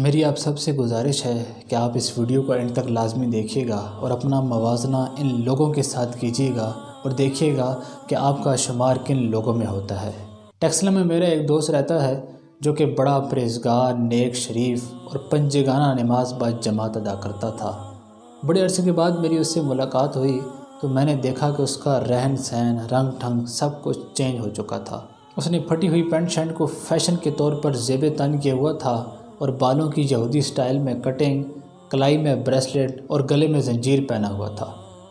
میری آپ سب سے گزارش ہے کہ آپ اس ویڈیو کو اینڈ تک لازمی دیکھیے گا اور اپنا موازنہ ان لوگوں کے ساتھ کیجیے گا اور دیکھیے گا کہ آپ کا شمار کن لوگوں میں ہوتا ہے۔ ٹیکسلا میں میرا ایک دوست رہتا ہے جو کہ بڑا پرہیزگار، نیک، شریف اور پنجگانہ نماز با جماعت ادا کرتا تھا۔ بڑے عرصے کے بعد میری اس سے ملاقات ہوئی تو میں نے دیکھا کہ اس کا رہن سہن، رنگ ڈھنگ سب کچھ چینج ہو چکا تھا۔ اس نے پھٹی ہوئی پینٹ شرٹ کو فیشن کے طور پر زیب تن کیا ہوا تھا اور بالوں کی یہودی سٹائل میں کٹنگ، کلائی میں بریسلیٹ اور گلے میں زنجیر پہنا ہوا تھا۔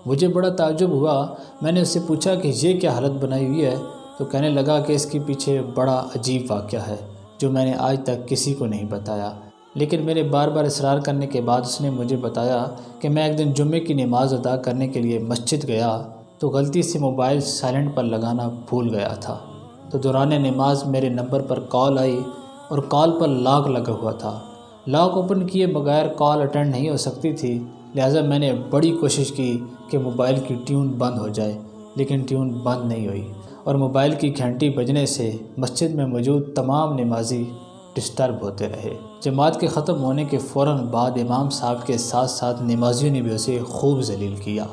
مجھے بڑا تعجب ہوا۔ میں نے اس سے پوچھا کہ یہ کیا حالت بنائی ہوئی ہے، تو کہنے لگا کہ اس کے پیچھے بڑا عجیب واقعہ ہے جو میں نے آج تک کسی کو نہیں بتایا، لیکن میرے بار بار اصرار کرنے کے بعد اس نے مجھے بتایا کہ میں ایک دن جمعے کی نماز ادا کرنے کے لیے مسجد گیا تو غلطی سے موبائل سائلنٹ پر لگانا بھول گیا تھا، تو دوران نماز میرے نمبر پر کال آئی اور کال پر لاک لگا ہوا تھا۔ لاک اوپن کیے بغیر کال اٹینڈ نہیں ہو سکتی تھی، لہٰذا میں نے بڑی کوشش کی کہ موبائل کی ٹیون بند ہو جائے، لیکن ٹیون بند نہیں ہوئی اور موبائل کی گھنٹی بجنے سے مسجد میں موجود تمام نمازی ڈسٹرب ہوتے رہے۔ جماعت کے ختم ہونے کے فوراً بعد امام صاحب کے ساتھ ساتھ نمازیوں نے بھی اسے خوب ذلیل کیا۔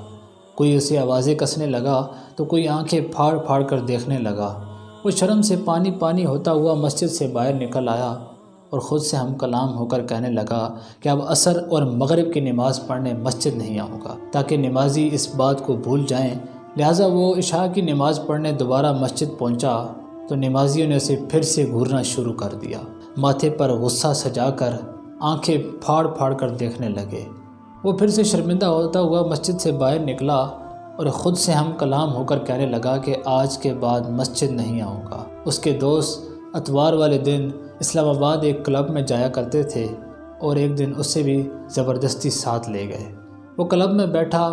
کوئی اسے آوازیں کسنے لگا تو کوئی آنکھیں پھاڑ پھاڑ کر دیکھنے لگا۔ وہ شرم سے پانی پانی ہوتا ہوا مسجد سے باہر نکل آیا اور خود سے ہم کلام ہو کر کہنے لگا کہ اب عصر اور مغرب کی نماز پڑھنے مسجد نہیں آؤں گا، تاکہ نمازی اس بات کو بھول جائیں۔ لہٰذا وہ عشاء کی نماز پڑھنے دوبارہ مسجد پہنچا تو نمازیوں نے اسے پھر سے گھورنا شروع کر دیا۔ ماتھے پر غصہ سجا کر آنکھیں پھاڑ پھاڑ کر دیکھنے لگے۔ وہ پھر سے شرمندہ ہوتا ہوا مسجد سے باہر نکلا اور خود سے ہم کلام ہو کر کہنے لگا کہ آج کے بعد مسجد نہیں آؤں گا۔ اس کے دوست اتوار والے دن اسلام آباد ایک کلب میں جایا کرتے تھے اور ایک دن اسے بھی زبردستی ساتھ لے گئے۔ وہ کلب میں بیٹھا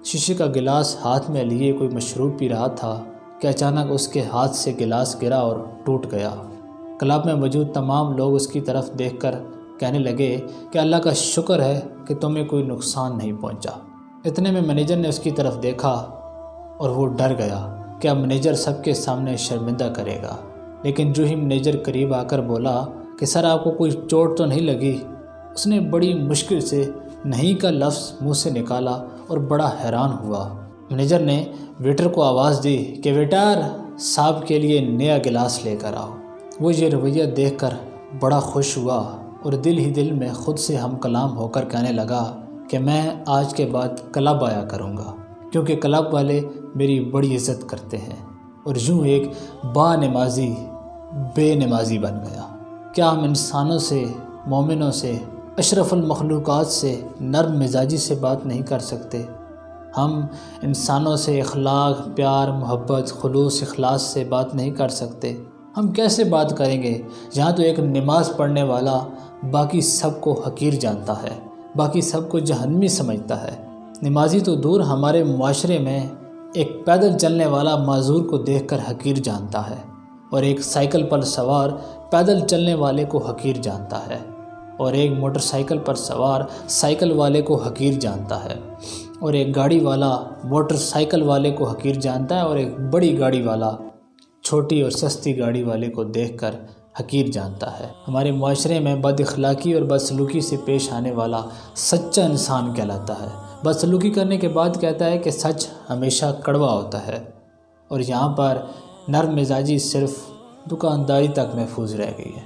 شیشے کا گلاس ہاتھ میں لیے کوئی مشروب پی رہا تھا کہ اچانک اس کے ہاتھ سے گلاس گرا اور ٹوٹ گیا۔ کلب میں موجود تمام لوگ اس کی طرف دیکھ کر کہنے لگے کہ اللہ کا شکر ہے کہ تمہیں کوئی نقصان نہیں پہنچا۔ اتنے میں مینیجر نے اس کی طرف دیکھا اور وہ ڈر گیا کہ اب مینیجر سب کے سامنے شرمندہ کرے گا، لیکن جو ہی مینیجر قریب آ کر بولا کہ سر آپ کو کوئی چوٹ تو نہیں لگی، اس نے بڑی مشکل سے نہیں کا لفظ منہ سے نکالا اور بڑا حیران ہوا۔ مینیجر نے ویٹر کو آواز دی کہ ویٹر صاحب کے لیے نیا گلاس لے کر آؤ۔ وہ یہ رویہ دیکھ کر بڑا خوش ہوا اور دل ہی دل میں خود سے ہم کلام ہو کر کہنے لگا کہ میں آج کے بعد کلب آیا کروں گا، کیونکہ کلب والے میری بڑی عزت کرتے ہیں۔ اور یوں ایک با نمازی بے نمازی بن گیا۔ کیا ہم انسانوں سے، مومنوں سے، اشرف المخلوقات سے، نرم مزاجی سے بات نہیں کر سکتے؟ ہم انسانوں سے اخلاق، پیار، محبت، خلوص، اخلاص سے بات نہیں کر سکتے؟ ہم کیسے بات کریں گے؟ یہاں تو ایک نماز پڑھنے والا باقی سب کو حقیر جانتا ہے، باقی سب کو جہنمی سمجھتا ہے۔ نمازی تو دور، ہمارے معاشرے میں ایک پیدل چلنے والا معذور کو دیکھ کر حقیر جانتا ہے، اور ایک سائیکل پر سوار پیدل چلنے والے کو حقیر جانتا ہے، اور ایک موٹر سائیکل پر سوار سائیکل والے کو حقیر جانتا ہے، اور ایک گاڑی والا موٹر سائیکل والے کو حقیر جانتا ہے، اور ایک بڑی گاڑی والا چھوٹی اور سستی گاڑی والے کو دیکھ کر حقیر جانتا ہے۔ ہمارے معاشرے میں بد اخلاقی اور بدسلوکی سے پیش آنے والا سچا انسان کہلاتا ہے۔ بدسلوکی کرنے کے بعد کہتا ہے کہ سچ ہمیشہ کڑوا ہوتا ہے، اور یہاں پر نرم مزاجی صرف دکانداری تک محفوظ رہ گئی ہے۔